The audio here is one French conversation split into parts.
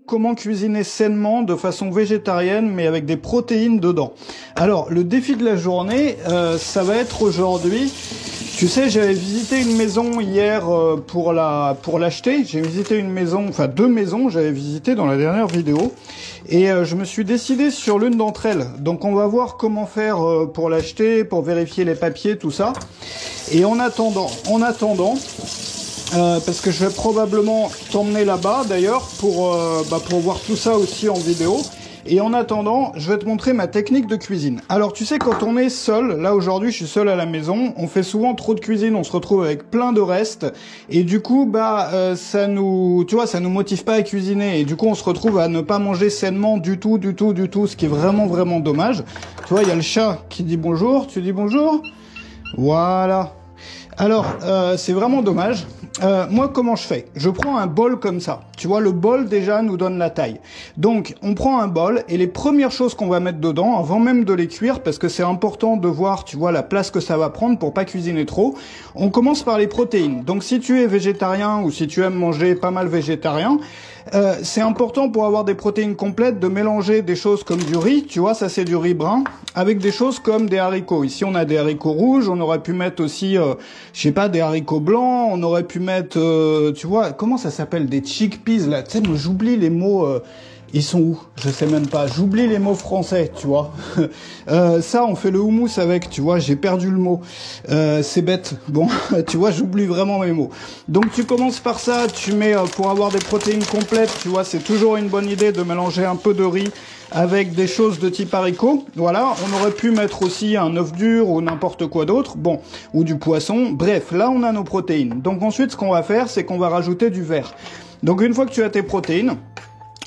Comment cuisiner sainement de façon végétarienne mais avec des protéines dedans. Alors le défi de la journée, ça va être aujourd'hui. Tu sais, j'avais visité une maison hier pour l'acheter. J'ai visité une maison, enfin 2 maisons, j'avais visité dans la dernière vidéo. Et je me suis décidé sur l'une d'entre elles. Donc on va voir comment faire pour l'acheter, pour vérifier les papiers, tout ça. Et en attendant, parce que je vais probablement t'emmener là-bas d'ailleurs pour voir tout ça aussi en vidéo. Et en attendant, je vais te montrer ma technique de cuisine. Alors tu sais, quand on est seul, là aujourd'hui je suis seul à la maison, on fait souvent trop de cuisine, on se retrouve avec plein de restes et du coup ça nous motive pas à cuisiner et du coup on se retrouve à ne pas manger sainement du tout, ce qui est vraiment dommage. Tu vois, il y a le chat qui dit bonjour, tu dis bonjour. Voilà. Alors, c'est vraiment dommage. Moi, comment je fais? Je prends un bol comme ça. Tu vois, le bol, déjà, nous donne la taille. Donc, on prend un bol et les premières choses qu'on va mettre dedans, avant même de les cuire, parce que c'est important de voir, tu vois, la place que ça va prendre pour pas cuisiner trop, on commence par les protéines. Donc, si tu es végétarien ou si tu aimes manger pas mal végétarien, c'est important pour avoir des protéines complètes de mélanger des choses comme du riz, tu vois, ça c'est du riz brun, avec des choses comme des haricots. Ici on a des haricots rouges, on aurait pu mettre aussi, je sais pas, des haricots blancs, on aurait pu mettre, tu vois, comment ça s'appelle, des chickpeas là, tu sais, moi j'oublie les mots, ils sont où? Je sais même pas, j'oublie les mots français, tu vois. Ça on fait le houmous avec, tu vois, j'ai perdu le mot. C'est bête, bon, tu vois, j'oublie vraiment mes mots. Donc tu commences par ça, tu mets, pour avoir des protéines complètes, tu vois, c'est toujours une bonne idée de mélanger un peu de riz avec des choses de type haricot. Voilà, on aurait pu mettre aussi un œuf dur ou n'importe quoi d'autre, bon, ou du poisson. Bref, là on a nos protéines. Donc ensuite ce qu'on va faire, c'est qu'on va rajouter du verre. Donc une fois que tu as tes protéines,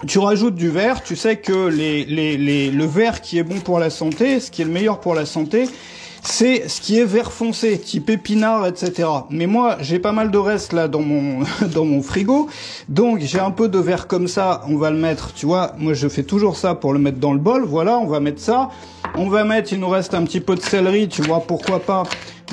tu rajoutes du verre. Tu sais que le verre qui est bon pour la santé, ce qui est le meilleur pour la santé, c'est ce qui est vert foncé, type épinard, etc. Mais moi, j'ai pas mal de restes là dans mon dans mon frigo, donc j'ai un peu de verre comme ça. On va le mettre, tu vois. Moi, je fais toujours ça pour le mettre dans le bol. Voilà, on va mettre ça. On va mettre, il nous reste un petit peu de céleri, tu vois. Pourquoi pas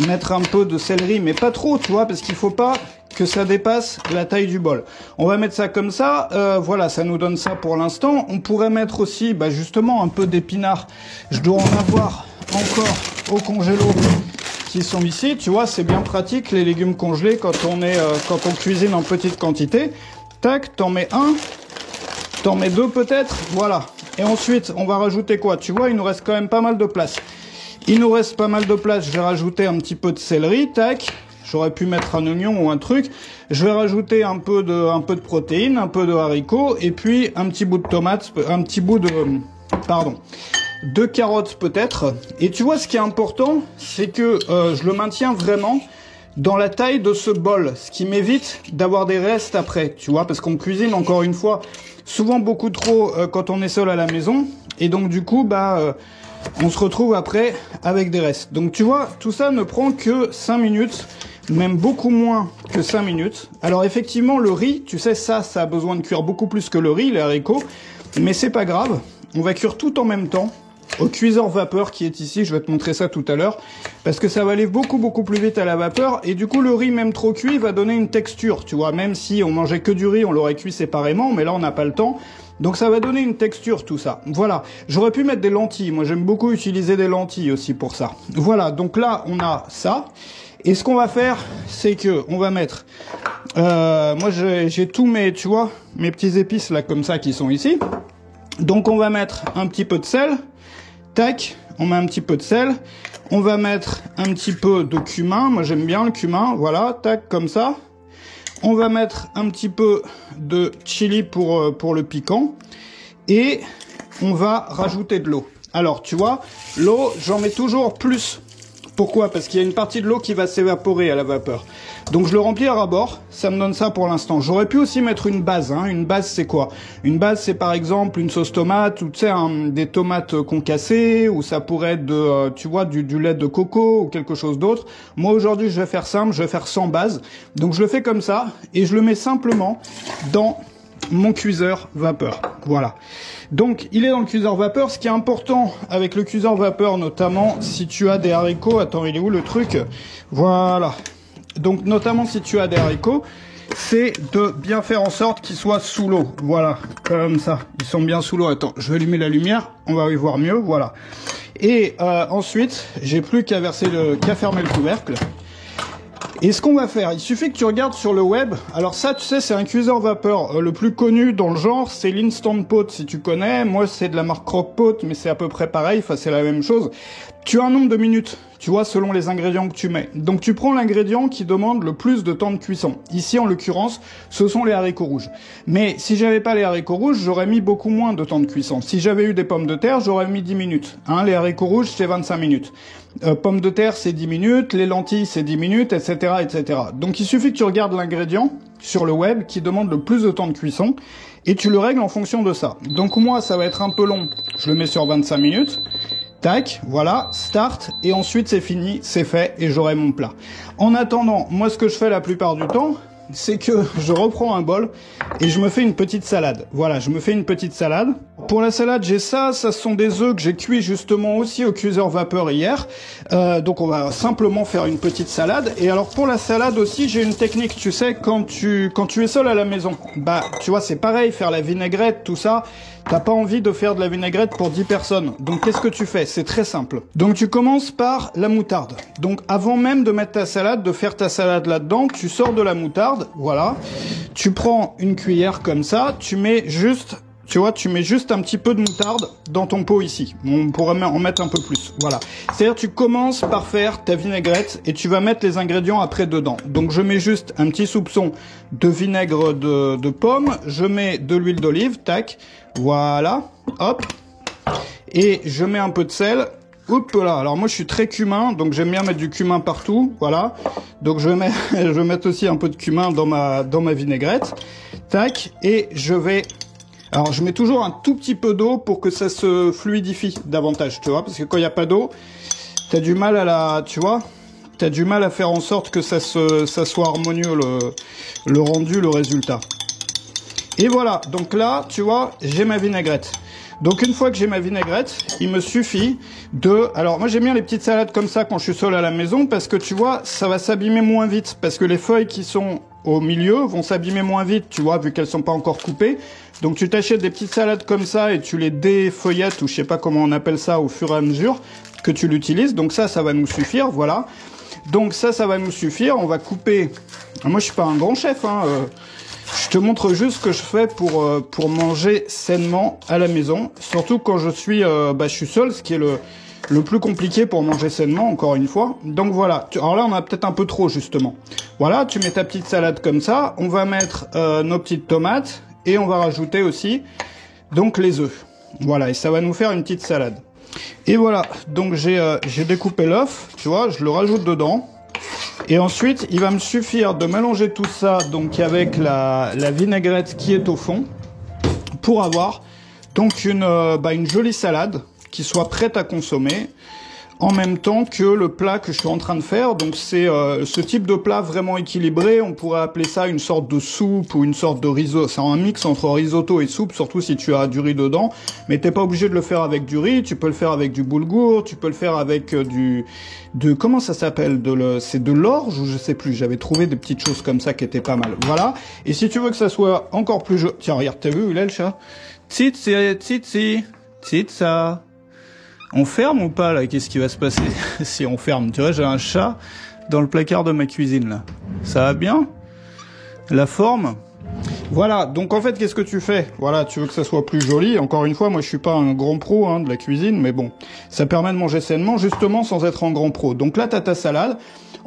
mettre un peu de céleri, mais pas trop, tu vois, parce qu'il faut pas que ça dépasse la taille du bol. On va mettre ça comme ça, voilà, ça nous donne ça pour l'instant. On pourrait mettre aussi, justement, un peu d'épinards. Je dois en avoir encore au congélo qui sont ici. Tu vois, c'est bien pratique, les légumes congelés, quand on cuisine en petite quantité. Tac, t'en mets un, t'en mets 2 peut-être, voilà. Et ensuite, on va rajouter quoi? Tu vois, il nous reste quand même pas mal de place. Il nous reste pas mal de place, je vais rajouter un petit peu de céleri, tac. J'aurais pu mettre un oignon ou un truc. Je vais rajouter un peu de protéines, un peu de haricots, et puis un petit bout de tomate, un petit bout de carottes peut-être. Et tu vois, ce qui est important, c'est que je le maintiens vraiment dans la taille de ce bol, ce qui m'évite d'avoir des restes après, tu vois, parce qu'on cuisine encore une fois souvent beaucoup trop quand on est seul à la maison, et donc du coup, on se retrouve après avec des restes. Donc tu vois, tout ça ne prend que 5 minutes, même beaucoup moins que 5 minutes. Alors effectivement, le riz, tu sais, ça a besoin de cuire beaucoup plus que le riz, les haricots, mais c'est pas grave, on va cuire tout en même temps au cuiseur vapeur qui est ici. Je vais te montrer ça tout à l'heure, parce que ça va aller beaucoup plus vite à la vapeur, et du coup le riz même trop cuit va donner une texture, tu vois, même si on mangeait que du riz, on l'aurait cuit séparément, mais là on n'a pas le temps. Donc ça va donner une texture, tout ça. Voilà. J'aurais pu mettre des lentilles. Moi, j'aime beaucoup utiliser des lentilles aussi pour ça. Voilà. Donc là, on a ça. Et ce qu'on va faire, c'est que on va mettre... moi, j'ai tous mes, tu vois, mes petits épices là, comme ça, qui sont ici. Donc on va mettre un petit peu de sel. Tac. On met un petit peu de sel. On va mettre un petit peu de cumin. Moi, j'aime bien le cumin. Voilà. Tac, comme ça. On va mettre un petit peu de chili pour le piquant. Et on va rajouter de l'eau. Alors, tu vois, l'eau, j'en mets toujours plus. Pourquoi? Parce qu'il y a une partie de l'eau qui va s'évaporer à la vapeur. Donc, je le remplis à ras-bord. Ça me donne ça pour l'instant. J'aurais pu aussi mettre une base. Une base, c'est quoi? Une base, c'est par exemple une sauce tomate, ou tu sais, des tomates concassées, ou ça pourrait être tu vois, du lait de coco, ou quelque chose d'autre. Moi, aujourd'hui, je vais faire simple. Je vais faire sans base. Donc, je le fais comme ça. Et je le mets simplement dans mon cuiseur vapeur. Voilà. Donc, il est dans le cuiseur vapeur. Ce qui est important avec le cuiseur vapeur, notamment si tu as des haricots. Attends, il est où le truc? Voilà. Donc, notamment si tu as des haricots, c'est de bien faire en sorte qu'ils soient sous l'eau. Voilà, comme ça. Ils sont bien sous l'eau. Attends, je vais allumer la lumière, on va y voir mieux, voilà. Et ensuite, j'ai plus qu'à fermer le couvercle. Et ce qu'on va faire, il suffit que tu regardes sur le web. Alors ça, tu sais, c'est un cuiseur vapeur. Le plus connu dans le genre, c'est l'Instant Pot, si tu connais. Moi, c'est de la marque Crock-Pot, mais c'est à peu près pareil. Enfin, c'est la même chose. Tu as un nombre de minutes, tu vois, selon les ingrédients que tu mets. Donc, tu prends l'ingrédient qui demande le plus de temps de cuisson. Ici, en l'occurrence, ce sont les haricots rouges. Mais si j'avais pas les haricots rouges, j'aurais mis beaucoup moins de temps de cuisson. Si j'avais eu des pommes de terre, j'aurais mis 10 minutes. Hein, les haricots rouges, c'est 25 minutes. Pommes de terre, c'est 10 minutes. Les lentilles, c'est 10 minutes, etc., etc. Donc, il suffit que tu regardes l'ingrédient sur le web qui demande le plus de temps de cuisson et tu le règles en fonction de ça. Donc, moi, ça va être un peu long. Je le mets sur 25 minutes. Tac, voilà, start, et ensuite c'est fini, c'est fait, et j'aurai mon plat. En attendant, moi ce que je fais la plupart du temps, c'est que je reprends un bol et je me fais une petite salade. Voilà, je me fais une petite salade. Pour la salade, j'ai ça sont des œufs que j'ai cuits justement aussi au cuiseur vapeur hier. Donc on va simplement faire une petite salade. Et alors pour la salade aussi, j'ai une technique, tu sais, quand tu es seul à la maison, bah tu vois, c'est pareil, faire la vinaigrette, tout ça. T'as pas envie de faire de la vinaigrette pour 10 personnes. Donc qu'est-ce que tu fais? C'est très simple. Donc tu commences par la moutarde. Donc avant même de mettre ta salade, de faire ta salade là-dedans, tu sors de la moutarde, voilà. Tu prends une cuillère comme ça, tu mets juste, tu vois, tu mets juste un petit peu de moutarde dans ton pot ici. On pourrait en mettre un peu plus, voilà. C'est-à-dire tu commences par faire ta vinaigrette et tu vas mettre les ingrédients après dedans. Donc je mets juste un petit soupçon de vinaigre de pomme, je mets de l'huile d'olive, tac. Voilà, hop, et je mets un peu de sel, hop là, alors moi je suis très cumin, donc j'aime bien mettre du cumin partout, voilà, donc je vais mettre aussi un peu de cumin dans ma vinaigrette, tac, et alors je mets toujours un tout petit peu d'eau pour que ça se fluidifie davantage, tu vois, parce que quand il n'y a pas d'eau, t'as du mal t'as du mal à faire en sorte que ça soit harmonieux, le rendu, le résultat. Et voilà, donc là, tu vois, j'ai ma vinaigrette. Donc une fois que j'ai ma vinaigrette, il me suffit de... Alors moi j'aime bien les petites salades comme ça quand je suis seul à la maison parce que tu vois, ça va s'abîmer moins vite. Parce que les feuilles qui sont au milieu vont s'abîmer moins vite, tu vois, vu qu'elles sont pas encore coupées. Donc tu t'achètes des petites salades comme ça et tu les défeuillettes ou je sais pas comment on appelle ça au fur et à mesure que tu l'utilises. Donc ça va nous suffire, voilà. Donc ça va nous suffire. On va couper... Moi je suis pas un grand chef, hein. Je te montre juste ce que je fais pour manger sainement à la maison, surtout quand je suis seul, ce qui est le plus compliqué pour manger sainement, encore une fois. Donc voilà, alors là on a peut-être un peu trop justement. Voilà, tu mets ta petite salade comme ça, on va mettre nos petites tomates et on va rajouter aussi donc les œufs. Voilà, et ça va nous faire une petite salade. Et voilà, donc j'ai découpé l'œuf, tu vois, je le rajoute dedans. Et ensuite, il va me suffire de mélanger tout ça donc avec la vinaigrette qui est au fond pour avoir donc une jolie salade qui soit prête à consommer en même temps que le plat que je suis en train de faire. Donc c'est ce type de plat vraiment équilibré, on pourrait appeler ça une sorte de soupe ou une sorte de risotto. C'est un mix entre risotto et soupe, surtout si tu as du riz dedans. Mais t'es pas obligé de le faire avec du riz, tu peux le faire avec du boulgour, tu peux le faire avec comment ça s'appelle, c'est de l'orge ou je sais plus. J'avais trouvé des petites choses comme ça qui étaient pas mal. Voilà. Et si tu veux que ça soit encore plus joli, tiens regarde, t'as vu, il est le chat. Titsa. On ferme ou pas là? Qu'est-ce qui va se passer si on ferme? Tu vois, j'ai un chat dans le placard de ma cuisine là. Ça va bien? La forme? Voilà, donc en fait, qu'est-ce que tu fais? Voilà, tu veux que ça soit plus joli. Encore une fois, moi je suis pas un grand pro de la cuisine, mais bon, ça permet de manger sainement justement sans être un grand pro. Donc là, t'as ta salade.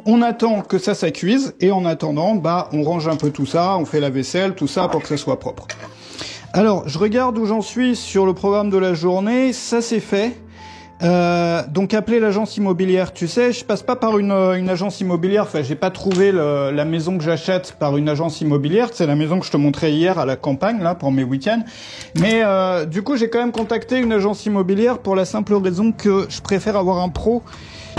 On attend que ça cuise et en attendant, on range un peu tout ça, on fait la vaisselle, tout ça pour que ça soit propre. Alors, je regarde où j'en suis sur le programme de la journée. Ça c'est fait. Donc appeler l'agence immobilière, tu sais, je passe pas par une agence immobilière, enfin j'ai pas trouvé la maison que j'achète par une agence immobilière, c'est la maison que je te montrais hier à la campagne là pour mes week-ends, mais du coup j'ai quand même contacté une agence immobilière pour la simple raison que je préfère avoir un pro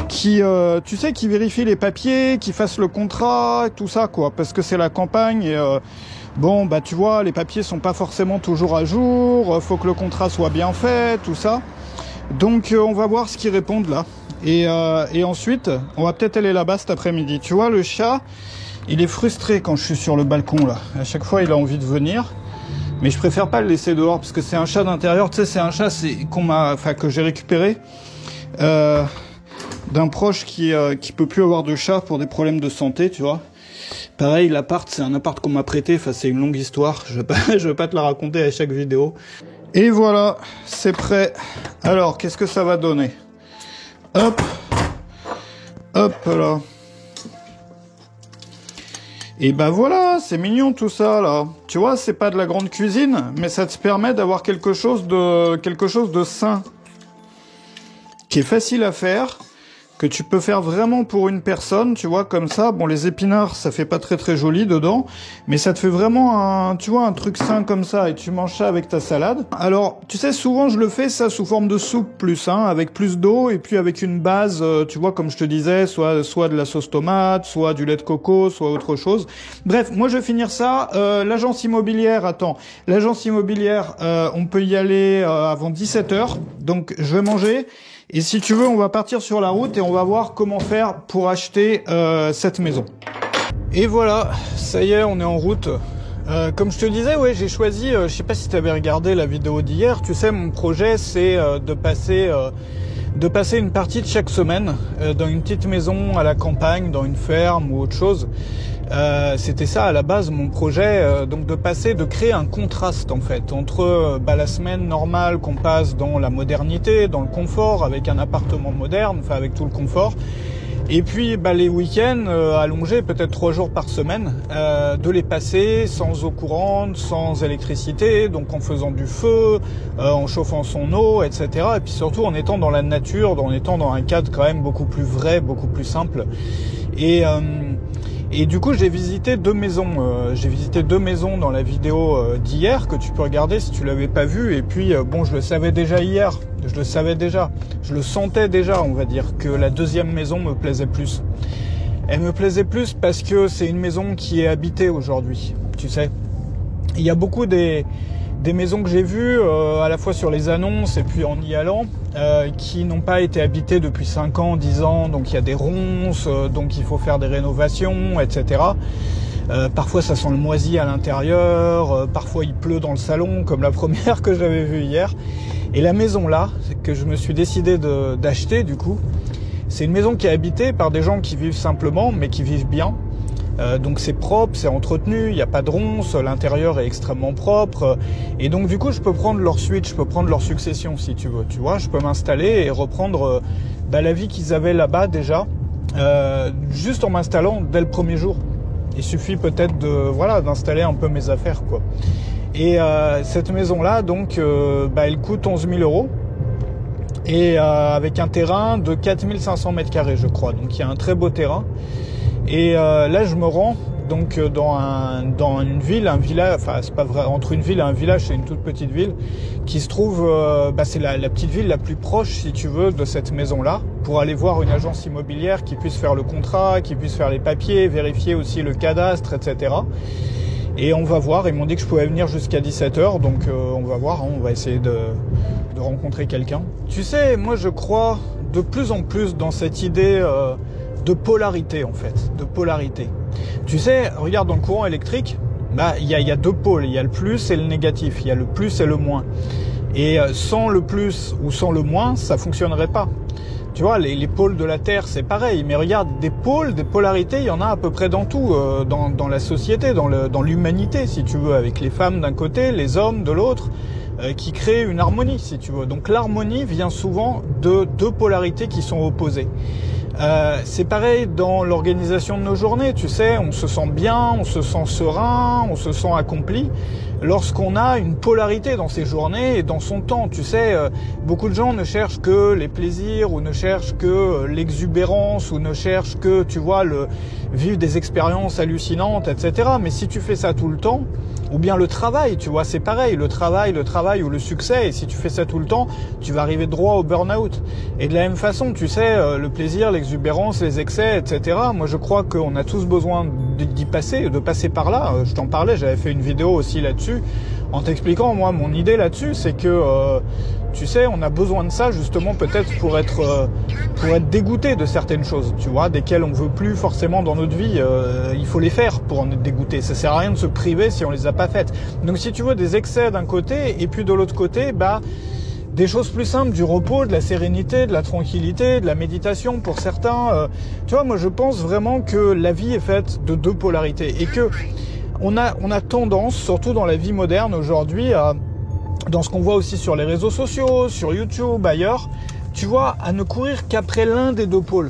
qui tu sais, qui vérifie les papiers, qui fasse le contrat, tout ça quoi, parce que c'est la campagne et bon tu vois, les papiers sont pas forcément toujours à jour, faut que le contrat soit bien fait, tout ça. Donc on va voir ce qu'ils répondent là. Et ensuite, on va peut-être aller là-bas cet après-midi. Tu vois, le chat, Il est frustré quand je suis sur le balcon là. À chaque fois, il a envie de venir. Mais je préfère pas le laisser dehors parce que c'est un chat d'intérieur. Tu sais, c'est un chat que j'ai récupéré d'un proche qui peut plus avoir de chat pour des problèmes de santé, tu vois. Pareil, l'appart, c'est un appart qu'on m'a prêté. Enfin, c'est une longue histoire. Je vais pas te la raconter à chaque vidéo. Et voilà, c'est prêt. Alors, qu'est-ce que ça va donner? Hop, hop là. Et ben voilà, c'est mignon tout ça là. Tu vois, c'est pas de la grande cuisine, mais ça te permet d'avoir quelque chose de sain, qui est facile à faire, que tu peux faire vraiment pour une personne, tu vois, comme ça. Bon, les épinards, ça fait pas très très joli dedans, mais ça te fait vraiment un truc sain comme ça, et tu manges ça avec ta salade. Alors, tu sais, souvent je le fais ça sous forme de soupe plus, avec plus d'eau, et puis avec une base, tu vois, comme je te disais, soit de la sauce tomate, soit du lait de coco, soit autre chose. Bref, moi je vais finir ça. L'agence immobilière, on peut y aller avant 17h, donc je vais manger. Et si tu veux, on va partir sur la route et on va voir comment faire pour acheter cette maison. Et voilà, ça y est, on est en route. Comme je te disais, ouais, j'ai choisi, je sais pas si tu avais regardé la vidéo d'hier, tu sais, mon projet c'est de passer une partie de chaque semaine dans une petite maison à la campagne, dans une ferme ou autre chose. C'était ça à la base mon projet, donc de créer un contraste en fait entre la semaine normale qu'on passe dans la modernité, dans le confort, avec un appartement moderne, enfin avec tout le confort, et puis les week-ends allongés, peut-être 3 jours par semaine, de les passer sans eau courante, sans électricité, donc en faisant du feu, en chauffant son eau, etc. Et puis surtout en étant dans la nature, en étant dans un cadre quand même beaucoup plus vrai, beaucoup plus simple. Et du coup, j'ai visité 2 maisons. J'ai visité 2 maisons dans la vidéo d'hier que tu peux regarder si tu l'avais pas vu. Et puis, bon, je le savais déjà hier. Je le sentais déjà, on va dire, que la 2e maison me plaisait plus. Elle me plaisait plus parce que c'est une maison qui est habitée aujourd'hui. Tu sais, il y a beaucoup des maisons que j'ai vues, à la fois sur les annonces et puis en y allant, qui n'ont pas été habitées depuis 5 ans, 10 ans, donc il y a des ronces, donc il faut faire des rénovations, etc. Parfois ça sent le moisi à l'intérieur, parfois il pleut dans le salon, comme la première que j'avais vue hier. Et la maison là, que je me suis décidé d'acheter du coup, c'est une maison qui est habitée par des gens qui vivent simplement, mais qui vivent bien. Donc c'est propre, c'est entretenu, il n'y a pas de ronces, l'intérieur est extrêmement propre. Et donc du coup je peux prendre leur suite, je peux prendre leur succession si tu veux. Tu vois, je peux m'installer et reprendre la vie qu'ils avaient là-bas déjà, juste en m'installant dès le premier jour. Il suffit peut-être d'installer un peu mes affaires, quoi. Et cette maison-là, donc, elle coûte 11 000 €. Et avec un terrain de 4500 mètres carrés, je crois. Donc il y a un très beau terrain. Et là, je me rends donc dans une ville, un village, enfin c'est pas vrai, entre une ville et un village, c'est une toute petite ville qui se trouve, c'est la petite ville la plus proche, si tu veux, de cette maison-là, pour aller voir une agence immobilière qui puisse faire le contrat, qui puisse faire les papiers, vérifier aussi le cadastre, etc. Et on va voir, ils m'ont dit que je pouvais venir jusqu'à 17h, donc on va voir, on va essayer de rencontrer quelqu'un. Tu sais, moi je crois de plus en plus dans cette idée de polarité en fait, de polarité. Tu sais, regarde dans le courant électrique, il y a 2 pôles, il y a le plus et le négatif, il y a le plus et le moins. Et sans le plus ou sans le moins, ça fonctionnerait pas. Tu vois, les pôles de la Terre, c'est pareil. Mais regarde, des pôles, des polarités, il y en a à peu près dans tout, dans la société, dans l'humanité, si tu veux, avec les femmes d'un côté, les hommes de l'autre, qui créent une harmonie, si tu veux. Donc l'harmonie vient souvent de 2 polarités qui sont opposées. C'est pareil dans l'organisation de nos journées, tu sais, on se sent bien, on se sent serein, on se sent accompli lorsqu'on a une polarité dans ses journées et dans son temps. Tu sais, beaucoup de gens ne cherchent que les plaisirs ou ne cherchent que l'exubérance ou ne cherchent que, tu vois, vivre des expériences hallucinantes, etc. Mais si tu fais ça tout le temps, ou bien le travail, tu vois, c'est pareil, le travail ou le succès, et si tu fais ça tout le temps, tu vas arriver droit au burn-out. Et de la même façon, tu sais, le plaisir, l'exubérance, les excès, etc. Moi, je crois qu'on a tous besoin d'y passer, de passer par là. Je t'en parlais, j'avais fait une vidéo aussi là-dessus, en t'expliquant, moi, mon idée là-dessus, c'est que Tu sais, on a besoin de ça justement peut-être pour être dégoûté de certaines choses, tu vois, desquelles on veut plus forcément dans notre vie. Il faut les faire pour en être dégoûté. Ça sert à rien de se priver si on les a pas faites. Donc si tu veux des excès d'un côté et puis de l'autre côté, des choses plus simples, du repos, de la sérénité, de la tranquillité, de la méditation pour certains. Tu vois, moi je pense vraiment que la vie est faite de deux polarités et que on a tendance, surtout dans la vie moderne aujourd'hui, dans ce qu'on voit aussi sur les réseaux sociaux, sur YouTube, ailleurs, tu vois, à ne courir qu'après l'un des deux pôles,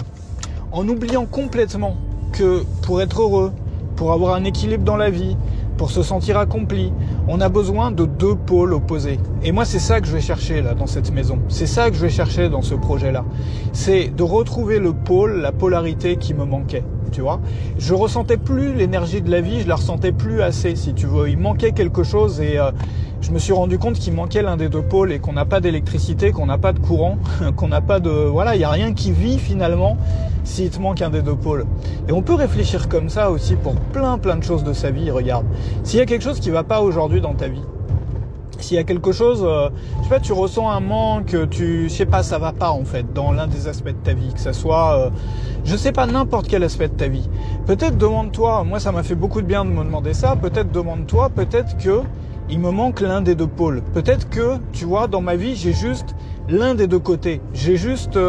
en oubliant complètement que pour être heureux, pour avoir un équilibre dans la vie, pour se sentir accompli, on a besoin de deux pôles opposés. Et moi, c'est ça que je vais chercher là dans cette maison. C'est ça que je vais chercher dans ce projet-là. C'est de retrouver le pôle, la polarité qui me manquait. Tu vois, je ressentais plus l'énergie de la vie, je la ressentais plus assez, si tu veux. Il manquait quelque chose et je me suis rendu compte qu'il manquait l'un des deux pôles et qu'on n'a pas d'électricité, qu'on n'a pas de courant, qu'on n'a pas de... Voilà, il n'y a rien qui vit finalement s'il te manque un des deux pôles. Et on peut réfléchir comme ça aussi pour plein de choses de sa vie. Regarde, s'il y a quelque chose qui va pas aujourd'hui dans ta vie, s'il y a quelque chose, je sais pas, tu ressens un manque, je sais pas, ça va pas en fait dans l'un des aspects de ta vie, que ça soit, je sais pas, n'importe quel aspect de ta vie. Peut-être demande-toi, moi ça m'a fait beaucoup de bien de me demander ça, peut-être demande-toi, peut-être que il me manque l'un des deux pôles. Peut-être que, tu vois, dans ma vie, j'ai juste l'un des deux côtés. J'ai juste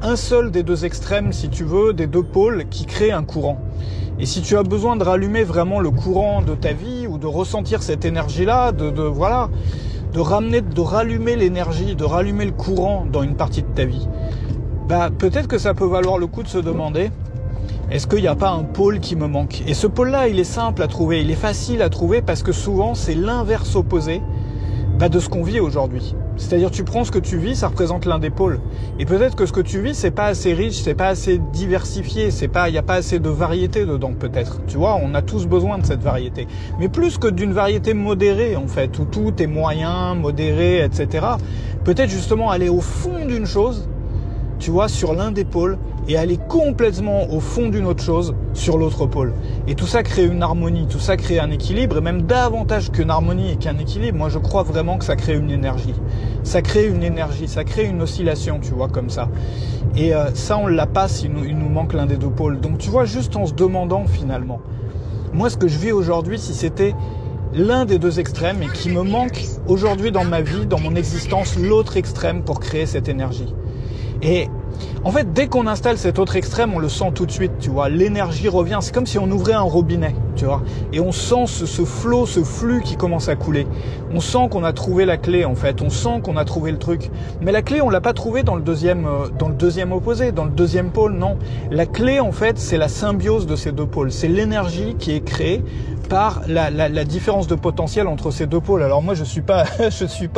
un seul des deux extrêmes, si tu veux, des deux pôles qui créent un courant. Et si tu as besoin de rallumer vraiment le courant de ta vie ou de ressentir cette énergie-là, de rallumer l'énergie, de rallumer le courant dans une partie de ta vie, peut-être que ça peut valoir le coup de se demander, est-ce qu'il n'y a pas un pôle qui me manque? Et ce pôle-là, il est simple à trouver, il est facile à trouver parce que souvent, c'est l'inverse opposé de ce qu'on vit aujourd'hui. C'est-à-dire, tu prends ce que tu vis, ça représente l'un des pôles. Et peut-être que ce que tu vis, c'est pas assez riche, c'est pas assez diversifié, il n'y a pas assez de variété dedans, peut-être. Tu vois, on a tous besoin de cette variété. Mais plus que d'une variété modérée, en fait, où tout est moyen, modéré, etc. Peut-être justement aller au fond d'une chose, tu vois, sur l'un des pôles, et aller complètement au fond d'une autre chose sur l'autre pôle. Et tout ça crée une harmonie, tout ça crée un équilibre, et même davantage qu'une harmonie et qu'un équilibre, moi je crois vraiment que ça crée une énergie. Ça crée une énergie, ça crée une oscillation, tu vois, comme ça. Et ça, on l'a pas s'il nous manque l'un des deux pôles. Donc tu vois, juste en se demandant finalement, moi ce que je vis aujourd'hui, si c'était l'un des deux extrêmes et qui me manque aujourd'hui dans ma vie, dans mon existence, l'autre extrême pour créer cette énergie. Et en fait, dès qu'on installe cet autre extrême, on le sent tout de suite, tu vois. L'énergie revient. C'est comme si on ouvrait un robinet, tu vois. Et on sent ce flot, ce flux qui commence à couler. On sent qu'on a trouvé la clé, en fait. On sent qu'on a trouvé le truc. Mais la clé, on l'a pas trouvée dans le deuxième opposé, dans le deuxième pôle, non. La clé, en fait, c'est la symbiose de ces deux pôles. C'est l'énergie qui est créée par la différence de potentiel entre ces deux pôles. Alors moi je suis pas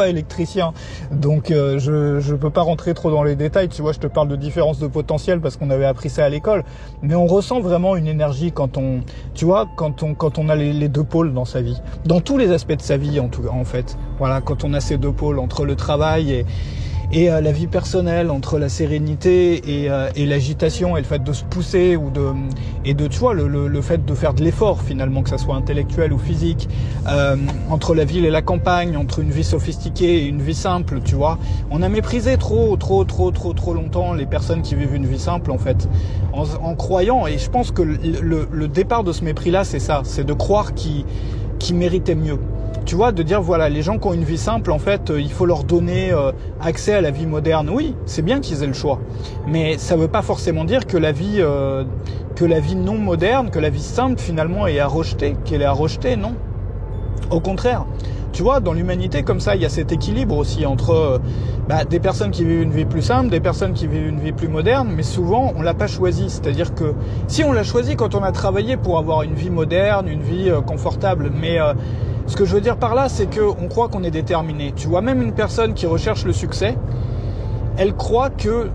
électricien, donc je peux pas rentrer trop dans les détails, tu vois, je te parle de différence de potentiel parce qu'on avait appris ça à l'école, mais on ressent vraiment une énergie quand on a les deux pôles dans sa vie, dans tous les aspects de sa vie en tout cas, en fait. Voilà, quand on a ces deux pôles entre le travail et la vie personnelle, entre la sérénité et l'agitation et le fait de se pousser et de tu vois le fait de faire de l'effort finalement, que ça soit intellectuel ou physique, entre la ville et la campagne, entre une vie sophistiquée et une vie simple, tu vois. On a méprisé trop longtemps les personnes qui vivent une vie simple en fait, en croyant, et je pense que le départ de ce mépris-là, c'est ça, c'est de croire qu'ils méritaient mieux. Tu vois, de dire, voilà, les gens qui ont une vie simple, en fait, il faut leur donner accès à la vie moderne. Oui, c'est bien qu'ils aient le choix. Mais ça ne veut pas forcément dire que la vie non moderne, que la vie simple, finalement, est à rejeter, qu'elle est à rejeter, non. Au contraire. Tu vois, dans l'humanité, comme ça, il y a cet équilibre aussi entre des personnes qui vivent une vie plus simple, des personnes qui vivent une vie plus moderne, mais souvent, on l'a pas choisi. C'est-à-dire que si on l'a choisi quand on a travaillé pour avoir une vie moderne, une vie confortable, mais ce que je veux dire par là, c'est qu'on croit qu'on est déterminé. Tu vois, même une personne qui recherche le succès, elle croit que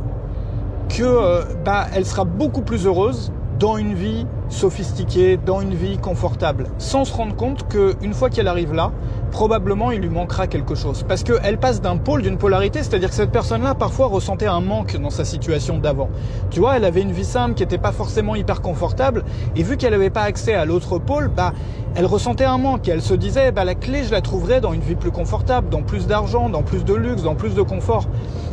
elle sera beaucoup plus heureuse dans une vie sophistiquée, dans une vie confortable, sans se rendre compte qu'une fois qu'elle arrive là, probablement il lui manquera quelque chose. Parce qu'elle passe d'un pôle, d'une polarité, c'est-à-dire que cette personne-là parfois ressentait un manque dans sa situation d'avant. Tu vois, elle avait une vie simple qui n'était pas forcément hyper confortable, et vu qu'elle n'avait pas accès à l'autre pôle, elle ressentait un manque, et elle se disait, la clé je la trouverais dans une vie plus confortable, dans plus d'argent, dans plus de luxe, dans plus de confort.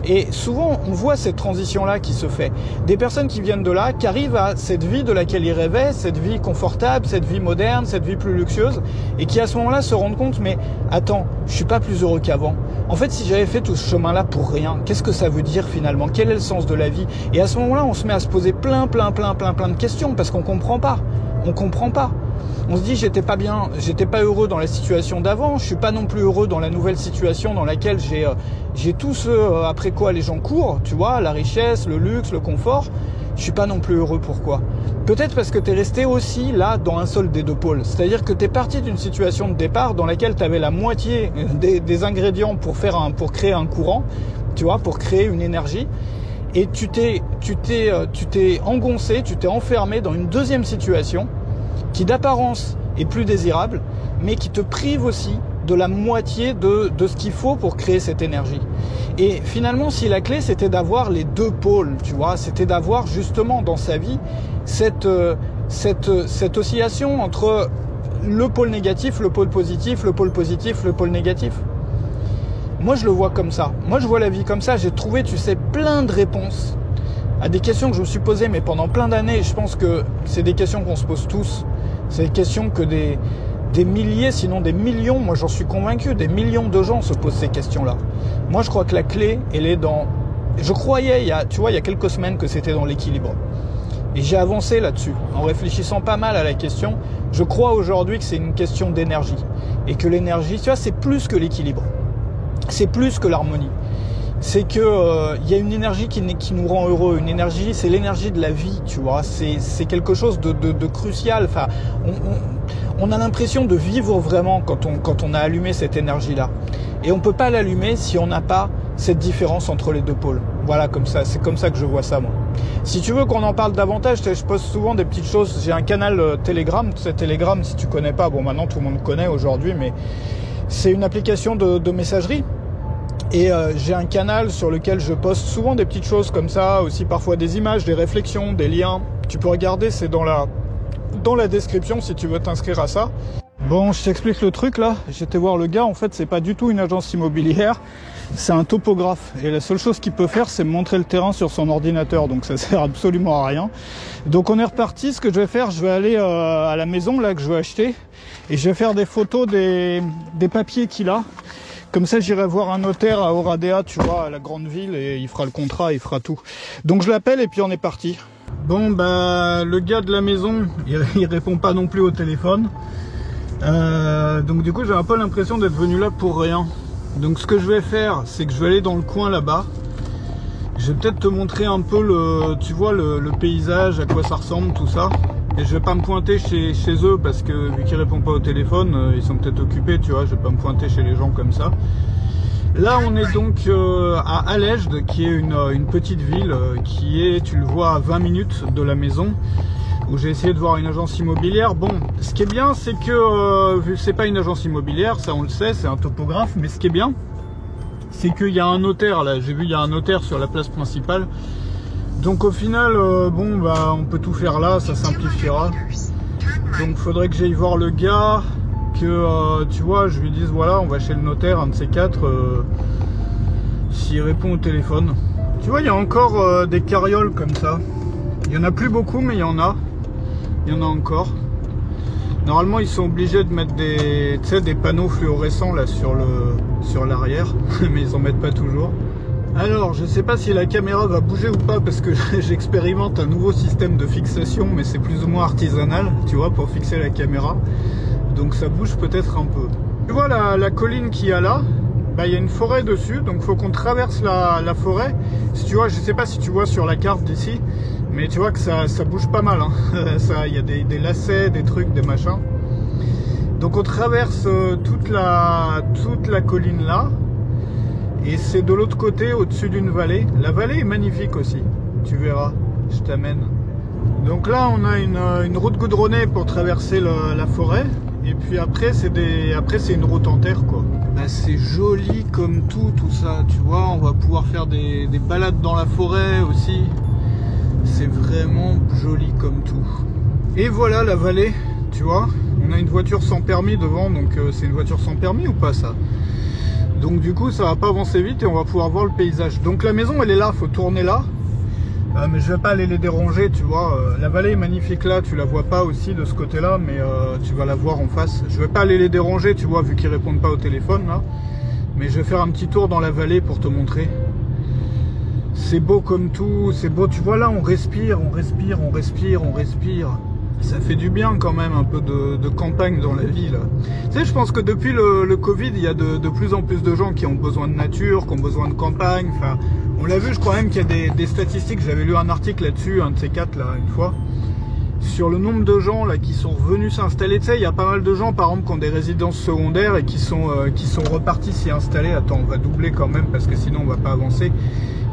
Et souvent on voit cette transition-là qui se fait. Des personnes qui viennent de là, qui arrivent à cette vie de laquelle ils rêvaient, cette vie confortable, cette vie moderne, cette vie plus luxueuse, et qui à ce moment-là se rendent compte, mais attends, je suis pas plus heureux qu'avant. En fait, si j'avais fait tout ce chemin-là pour rien, qu'est-ce que ça veut dire finalement? Quel est le sens de la vie? Et à ce moment-là, on se met à se poser plein de questions, parce qu'on comprend pas. On comprend pas. On se dit, j'étais pas bien, j'étais pas heureux dans la situation d'avant, je suis pas non plus heureux dans la nouvelle situation dans laquelle j'ai tout ce après quoi les gens courent, tu vois, la richesse, le luxe, le confort. Je suis pas non plus heureux, pourquoi? Peut-être parce que tu es resté aussi là dans un seul des deux pôles. C'est-à-dire que tu es parti d'une situation de départ dans laquelle tu avais la moitié des ingrédients pour créer un courant, tu vois, pour créer une énergie. Et tu t'es engoncé, tu t'es enfermé dans une deuxième situation qui d'apparence est plus désirable, mais qui te prive aussi de la moitié de ce qu'il faut pour créer cette énergie. Et finalement, si la clé c'était d'avoir les deux pôles, tu vois, c'était d'avoir justement dans sa vie cette oscillation entre le pôle négatif, le pôle positif, le pôle positif, le pôle négatif. Moi, je le vois comme ça. Moi, je vois la vie comme ça. J'ai trouvé, tu sais, plein de réponses à des questions que je me suis posées, mais pendant plein d'années. Je pense que c'est des questions qu'on se pose tous. C'est des questions que des milliers, sinon des millions, moi j'en suis convaincu, des millions de gens se posent ces questions-là. Moi, je crois que la clé, elle est dans... Je croyais, il y a quelques semaines que c'était dans l'équilibre. Et j'ai avancé là-dessus, en réfléchissant pas mal à la question. Je crois aujourd'hui que c'est une question d'énergie. Et que l'énergie, tu vois, c'est plus que l'équilibre. C'est plus que l'harmonie. C'est que y a une énergie qui nous rend heureux. Une énergie, c'est l'énergie de la vie, tu vois. C'est quelque chose de crucial. Enfin, on a l'impression de vivre vraiment quand on a allumé cette énergie-là. Et on peut pas l'allumer si on n'a pas cette différence entre les deux pôles. Voilà, comme ça. C'est comme ça que je vois ça, moi. Si tu veux qu'on en parle davantage, je poste souvent des petites choses. J'ai un canal Telegram. Tu sais, Telegram, si tu connais pas, bon, maintenant tout le monde connaît aujourd'hui, mais c'est une application de messagerie. Et j'ai un canal sur lequel je poste souvent des petites choses comme ça, aussi parfois des images, des réflexions, des liens. Tu peux regarder, c'est dans la description si tu veux t'inscrire à ça. Bon, je t'explique le truc là. J'étais voir le gars, en fait, c'est pas du tout une agence immobilière, c'est un topographe. Et la seule chose qu'il peut faire, c'est me montrer le terrain sur son ordinateur, donc ça sert absolument à rien. Donc on est reparti. Ce que je vais faire, je vais aller à la maison là que je veux acheter et je vais faire des photos des papiers qu'il a. Comme ça, j'irai voir un notaire à Oradea, tu vois, à la grande ville, et il fera le contrat, il fera tout. Donc je l'appelle et puis on est parti. Bon, le gars de la maison, il répond pas non plus au téléphone. Donc du coup, j'ai un peu l'impression d'être venu là pour rien. Donc ce que je vais faire, c'est que je vais aller dans le coin là-bas. Je vais peut-être te montrer un peu tu vois, le paysage, à quoi ça ressemble, tout ça. Et je vais pas me pointer chez eux parce que vu qu'ils répondent pas au téléphone, ils sont peut-être occupés, tu vois, je vais pas me pointer chez les gens comme ça. Là, on est donc à Alejde, qui est une petite ville qui est, tu le vois, à 20 minutes de la maison, où j'ai essayé de voir une agence immobilière. Bon, ce qui est bien, c'est que vu que c'est pas une agence immobilière, ça on le sait, c'est un topographe, mais ce qui est bien, c'est qu'il y a un notaire là. J'ai vu, il y a un notaire sur la place principale. Donc au final, on peut tout faire là, ça simplifiera. Donc faudrait que j'aille voir le gars, que tu vois, je lui dise voilà, on va chez le notaire, un de ces quatre, s'il répond au téléphone. Tu vois, il y a encore des carrioles comme ça. Il y en a plus beaucoup, mais il y en a. Il y en a encore. Normalement, ils sont obligés de mettre des panneaux fluorescents là sur l'arrière, mais ils en mettent pas toujours. Alors, je sais pas si la caméra va bouger ou pas parce que j'expérimente un nouveau système de fixation, mais c'est plus ou moins artisanal, tu vois, pour fixer la caméra. Donc ça bouge peut-être un peu. Tu vois la colline qu'il y a là, il y a une forêt dessus, donc il faut qu'on traverse la forêt. Si tu vois, je sais pas si tu vois sur la carte d'ici, mais tu vois que ça bouge pas mal. Il y a des lacets, des trucs, des machins. Donc on traverse toute la colline là. Et c'est de l'autre côté, au-dessus d'une vallée. La vallée est magnifique aussi. Tu verras, je t'amène. Donc là on a une route goudronnée pour traverser la forêt. Et puis après c'est une route en terre quoi. Bah, c'est joli comme tout ça, tu vois, on va pouvoir faire des balades dans la forêt aussi. C'est vraiment joli comme tout. Et voilà la vallée, tu vois. On a une voiture sans permis devant, donc c'est une voiture sans permis ou pas ça? Donc du coup ça va pas avancer vite et on va pouvoir voir le paysage. Donc la maison elle est là, faut tourner là. Mais je vais pas aller les déranger, tu vois. La vallée est magnifique là, tu la vois pas aussi de ce côté là, mais tu vas la voir en face. Je vais pas aller les déranger, tu vois, vu qu'ils répondent pas au téléphone là. Mais je vais faire un petit tour dans la vallée pour te montrer. C'est beau comme tout, c'est beau, tu vois là on respire. Ça fait du bien quand même un peu de campagne dans la vie là. Tu sais, je pense que depuis le Covid, il y a de plus en plus de gens qui ont besoin de nature, qui ont besoin de campagne. Enfin, on l'a vu, je crois même qu'il y a des statistiques. J'avais lu un article là-dessus, un de ces quatre là, une fois, sur le nombre de gens là qui sont revenus s'installer. Tu sais, il y a pas mal de gens, par exemple, qui ont des résidences secondaires et qui sont repartis s'y installer. Attends, on va doubler quand même parce que sinon on va pas avancer.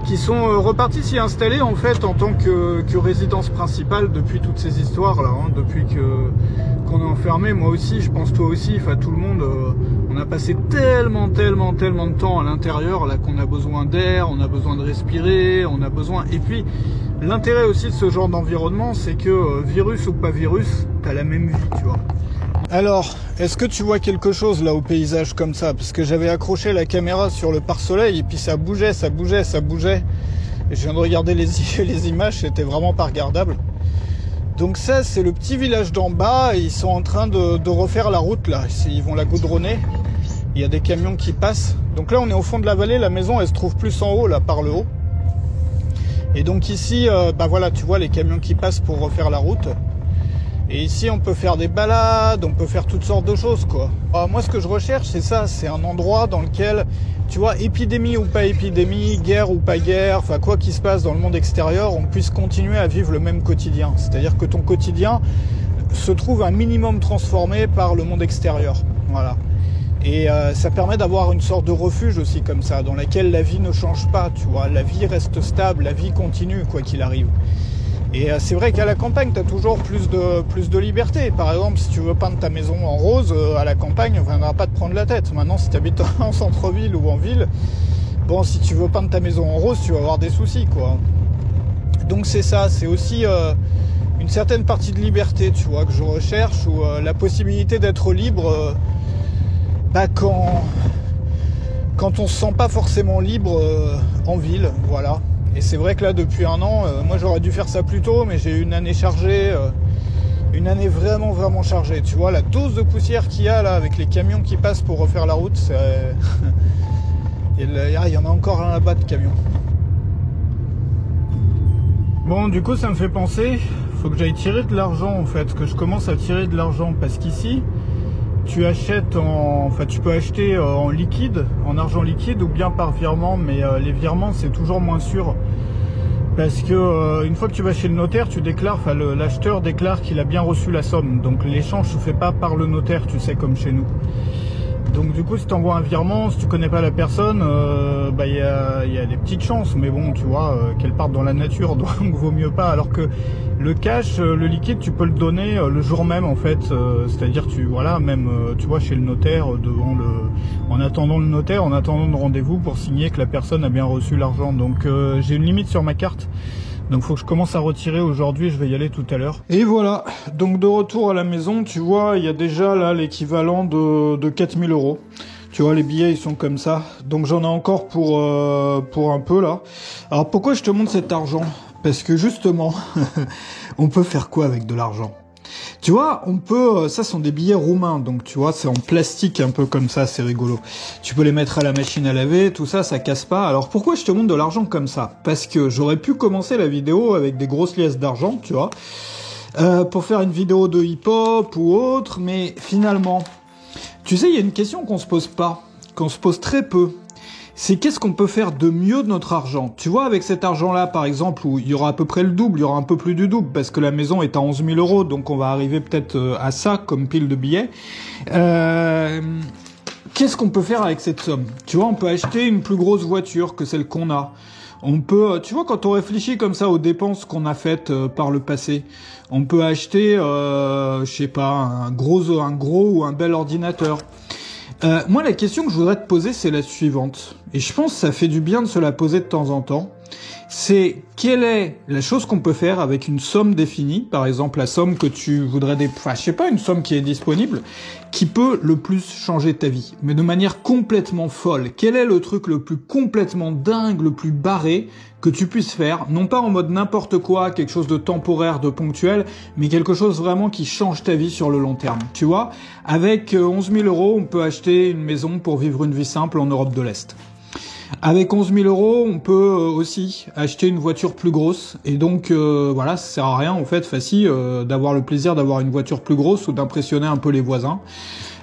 Qui sont repartis s'y installer en fait en tant que résidence principale depuis toutes ces histoires là, hein, depuis qu'on est enfermé. Moi aussi, je pense toi aussi, enfin tout le monde, on a passé tellement de temps à l'intérieur là qu'on a besoin d'air, on a besoin de respirer, on a besoin. Et puis l'intérêt aussi de ce genre d'environnement, c'est que virus ou pas virus, t'as la même vie, tu vois. Alors, est-ce que tu vois quelque chose là au paysage comme ça? Parce que j'avais accroché la caméra sur le pare-soleil et puis ça bougeait. Et je viens de regarder les images, c'était vraiment pas regardable. Donc ça, c'est le petit village d'en bas et ils sont en train de refaire la route là. Ils vont la goudronner. Il y a des camions qui passent. Donc là, on est au fond de la vallée. La maison, elle se trouve plus en haut là, par le haut. Et donc ici, bah voilà, tu vois les camions qui passent pour refaire la route. Et ici, on peut faire des balades, on peut faire toutes sortes de choses, quoi. Alors, moi, ce que je recherche, c'est ça, c'est un endroit dans lequel, tu vois, épidémie ou pas épidémie, guerre ou pas guerre, enfin, quoi qu'il se passe dans le monde extérieur, on puisse continuer à vivre le même quotidien. C'est-à-dire que ton quotidien se trouve un minimum transformé par le monde extérieur. Voilà. Et ça permet d'avoir une sorte de refuge aussi comme ça, dans laquelle la vie ne change pas, tu vois. La vie reste stable, la vie continue, quoi qu'il arrive. Et c'est vrai qu'à la campagne, tu as toujours plus de liberté. Par exemple, si tu veux peindre ta maison en rose, à la campagne, on ne viendra pas te prendre la tête. Maintenant, si tu habites en centre-ville ou en ville, bon, si tu veux peindre ta maison en rose, tu vas avoir des soucis, quoi. Donc c'est ça, c'est aussi une certaine partie de liberté, tu vois, que je recherche, ou la possibilité d'être libre quand on se sent pas forcément libre en ville, voilà. Et c'est vrai que là, depuis un an, moi j'aurais dû faire ça plus tôt, mais j'ai eu une année chargée, une année vraiment chargée. Tu vois, la dose de poussière qu'il y a là, avec les camions qui passent pour refaire la route, c'est... il y en a encore un là-bas de camions. Bon, du coup, ça me fait penser, faut que j'aille tirer de l'argent en fait, que je commence à tirer de l'argent, parce qu'ici, tu achètes tu peux acheter en liquide, en argent liquide ou bien par virement, mais les virements c'est toujours moins sûr parce que une fois que tu vas chez le notaire, tu déclares, l'acheteur déclare qu'il a bien reçu la somme, donc l'échange se fait pas par le notaire, tu sais, comme chez nous. Donc du coup, si tu envoies un virement, si tu connais pas la personne, il y a des petites chances, mais bon, tu vois, qu'elle parte dans la nature, donc vaut mieux pas. Alors que le cash, le liquide, tu peux le donner le jour même, en fait. C'est-à-dire, tu vois, chez le notaire, en attendant le notaire, en attendant le rendez-vous pour signer que la personne a bien reçu l'argent. Donc j'ai une limite sur ma carte. Donc faut que je commence à retirer aujourd'hui, je vais y aller tout à l'heure. Et voilà, donc de retour à la maison, tu vois, il y a déjà là l'équivalent de 4000 €. Tu vois, les billets ils sont comme ça. Donc j'en ai encore pour un peu là. Alors pourquoi je te montre cet argent? Parce que justement, on peut faire quoi avec de l'argent? Tu vois, on peut, ça sont des billets roumains, donc tu vois, c'est en plastique un peu comme ça, c'est rigolo. Tu peux les mettre à la machine à laver, tout ça, ça casse pas. Alors pourquoi je te montre de l'argent comme ça? Parce que j'aurais pu commencer la vidéo avec des grosses liasses d'argent, tu vois, pour faire une vidéo de hip-hop ou autre, mais finalement, tu sais, il y a une question qu'on se pose pas, qu'on se pose très peu. C'est qu'est-ce qu'on peut faire de mieux de notre argent? Tu vois, avec cet argent-là, par exemple, où il y aura à peu près le double, il y aura un peu plus du double, parce que la maison est à 11 000 €, donc on va arriver peut-être à ça comme pile de billets. Qu'est-ce qu'on peut faire avec cette somme? Tu vois, on peut acheter une plus grosse voiture que celle qu'on a. On peut, tu vois, quand on réfléchit comme ça aux dépenses qu'on a faites par le passé, on peut acheter, je sais pas, un gros ou un bel ordinateur. Moi, la question que je voudrais te poser, c'est la suivante. Et je pense que ça fait du bien de se la poser de temps en temps. C'est quelle est la chose qu'on peut faire avec une somme définie, par exemple la somme que tu voudrais, enfin je sais pas, une somme qui est disponible, qui peut le plus changer ta vie, mais de manière complètement folle. Quel est le truc le plus complètement dingue, le plus barré que tu puisses faire, non pas en mode n'importe quoi, quelque chose de temporaire, de ponctuel, mais quelque chose vraiment qui change ta vie sur le long terme. Tu vois, avec 11 000 euros, on peut acheter une maison pour vivre une vie simple en Europe de l'Est. Avec 11 000 euros, on peut aussi acheter une voiture plus grosse. Et donc, voilà, ça sert à rien, en fait, facile, d'avoir le plaisir d'avoir une voiture plus grosse ou d'impressionner un peu les voisins.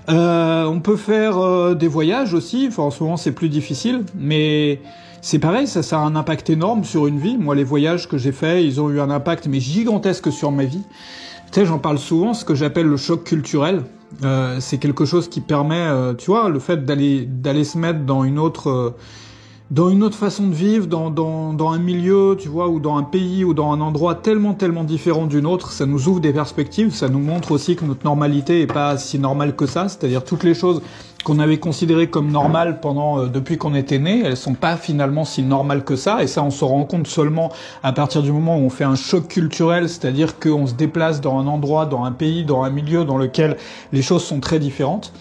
On peut faire des voyages aussi. Enfin, en ce moment, c'est plus difficile. Mais c'est pareil, ça a un impact énorme sur une vie. Moi, les voyages que j'ai faits, ils ont eu un impact, mais gigantesque sur ma vie. Tu sais, j'en parle souvent, ce que j'appelle le choc culturel. C'est quelque chose qui permet, tu vois, le fait d'aller se mettre dans une autre façon de vivre, dans un milieu, tu vois, ou dans un pays, ou dans un endroit tellement différent d'une autre, ça nous ouvre des perspectives, ça nous montre aussi que notre normalité est pas si normale que ça, c'est-à-dire toutes les choses qu'on avait considérées comme normales depuis qu'on était né, elles sont pas finalement si normales que ça, et ça on se rend compte seulement à partir du moment où on fait un choc culturel, c'est-à-dire qu'on se déplace dans un endroit, dans un pays, dans un milieu dans lequel les choses sont très différentes.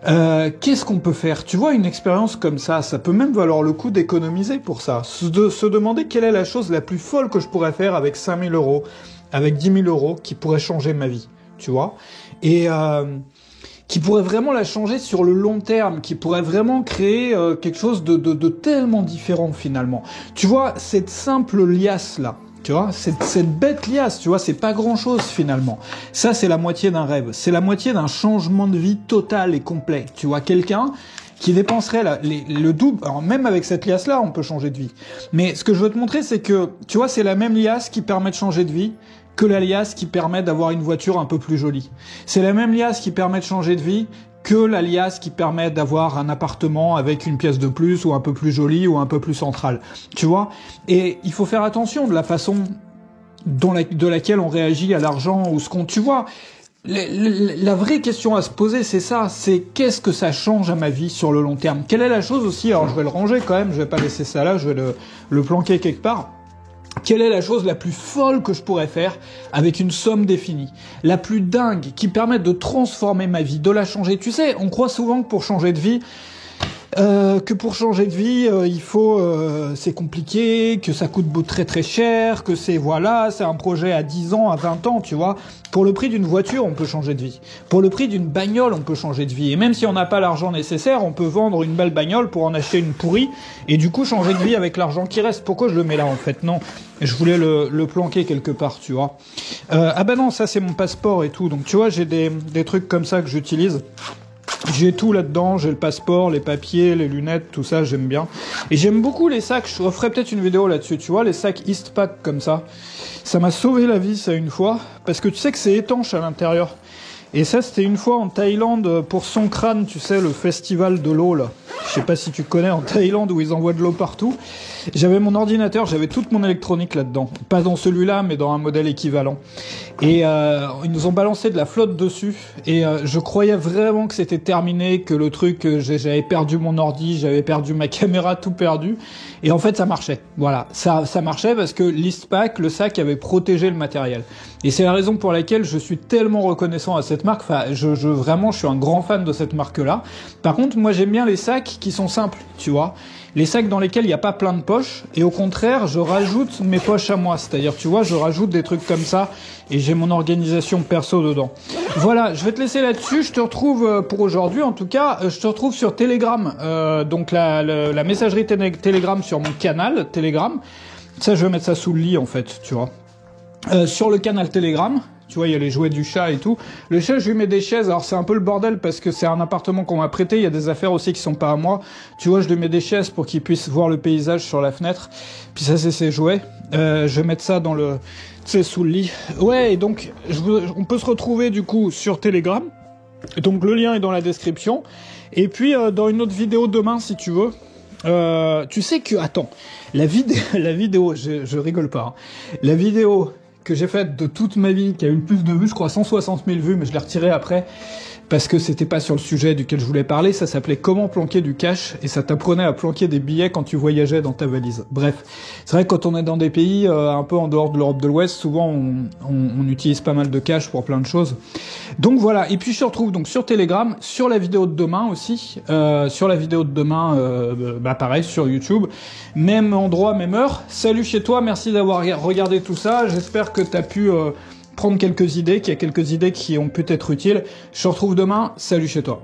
Qu'est-ce qu'on peut faire? Tu vois, une expérience comme ça peut même valoir le coup d'économiser pour ça. Se demander quelle est la chose la plus folle que je pourrais faire avec 5 000 euros, avec 10 000 euros, qui pourrait changer ma vie, tu vois. Et qui pourrait vraiment la changer sur le long terme, qui pourrait vraiment créer quelque chose de tellement différent finalement. Tu vois, cette simple liasse-là, tu vois, cette bête liasse, tu vois, c'est pas grand-chose finalement. Ça, c'est la moitié d'un rêve. C'est la moitié d'un changement de vie total et complet. Tu vois, quelqu'un qui dépenserait le double. Alors même avec cette liasse-là, on peut changer de vie. Mais ce que je veux te montrer, c'est que, tu vois, c'est la même liasse qui permet de changer de vie que la liasse qui permet d'avoir une voiture un peu plus jolie. C'est la même liasse qui permet de changer de vie que la liasse qui permet d'avoir un appartement avec une pièce de plus ou un peu plus jolie ou un peu plus centrale. Tu vois? Et il faut faire attention de la façon de laquelle on réagit à l'argent ou ce qu'on... Tu vois, la vraie question à se poser, c'est ça, c'est qu'est-ce que ça change à ma vie sur le long terme? Quelle est la chose aussi, alors je vais le ranger quand même, je vais pas laisser ça là, je vais le planquer quelque part. Quelle est la chose la plus folle que je pourrais faire avec une somme définie? La plus dingue, qui permette de transformer ma vie, de la changer. Tu sais, on croit souvent que pour changer de vie, il faut, c'est compliqué, que ça coûte très cher, que c'est un projet à 10 ans, à 20 ans, tu vois. Pour le prix d'une voiture, on peut changer de vie. Pour le prix d'une bagnole, on peut changer de vie. Et même si on n'a pas l'argent nécessaire, on peut vendre une belle bagnole pour en acheter une pourrie et du coup changer de vie avec l'argent qui reste. Pourquoi je le mets là en fait? Non, je voulais le planquer quelque part, tu vois. Ah bah non, ça c'est mon passeport et tout. Donc tu vois, j'ai des trucs comme ça que j'utilise. J'ai tout là-dedans, j'ai le passeport, les papiers, les lunettes, tout ça, j'aime bien. Et j'aime beaucoup les sacs, je referai peut-être une vidéo là-dessus, tu vois, les sacs Eastpak comme ça. Ça m'a sauvé la vie, ça, une fois, parce que tu sais que c'est étanche à l'intérieur. Et ça, c'était une fois en Thaïlande pour Songkran, tu sais, le festival de l'eau, là. Je sais pas si tu connais, en Thaïlande, où ils envoient de l'eau partout. J'avais mon ordinateur, j'avais toute mon électronique là-dedans. Pas dans celui-là, mais dans un modèle équivalent. Et ils nous ont balancé de la flotte dessus. Et je croyais vraiment que c'était terminé, que le truc, j'avais perdu mon ordi, j'avais perdu ma caméra, tout perdu. Et en fait, ça marchait. Voilà, ça marchait parce que l'Eastpak, le sac, avait protégé le matériel. Et c'est la raison pour laquelle je suis tellement reconnaissant à cette marque. Enfin, vraiment, je suis un grand fan de cette marque-là. Par contre, moi, j'aime bien les sacs qui sont simples, tu vois. Les sacs dans lesquels il n'y a pas plein de poches, et au contraire, je rajoute mes poches à moi. C'est-à-dire, tu vois, je rajoute des trucs comme ça, et j'ai mon organisation perso dedans. Voilà, je vais te laisser là-dessus. Je te retrouve pour aujourd'hui, en tout cas, je te retrouve sur Telegram. Donc la messagerie Telegram sur mon canal Telegram. Ça, je vais mettre ça sous le lit, en fait, tu vois. Sur le canal Telegram. Tu vois, il y a les jouets du chat et tout. Le chat, je lui mets des chaises. Alors, c'est un peu le bordel parce que c'est un appartement qu'on m'a prêté. Il y a des affaires aussi qui sont pas à moi. Tu vois, je lui mets des chaises pour qu'il puisse voir le paysage sur la fenêtre. Puis ça, c'est ses jouets. Je vais mettre ça dans le... Tu sais, sous le lit. Ouais, et donc, on peut se retrouver, du coup, sur Telegram. Donc, le lien est dans la description. Et puis, dans une autre vidéo demain, si tu veux, Tu sais que, attends, la vidéo, je rigole pas, hein. La vidéo que j'ai faite de toute ma vie, qui a eu le plus de vues, je crois 160 000 vues, mais je l'ai retirée après, parce que c'était pas sur le sujet duquel je voulais parler, ça s'appelait Comment planquer du cash, et ça t'apprenait à planquer des billets quand tu voyageais dans ta valise. Bref, c'est vrai que quand on est dans des pays un peu en dehors de l'Europe de l'Ouest, souvent on utilise pas mal de cash pour plein de choses. Donc voilà, et puis je te retrouve donc sur Telegram, sur la vidéo de demain aussi, sur la vidéo de demain, pareil, sur YouTube, même endroit, même heure. Salut chez toi, merci d'avoir regardé tout ça, j'espère que t'as pu... prendre quelques idées, qu'il y a quelques idées qui ont pu être utiles. Je te retrouve demain, salut chez toi.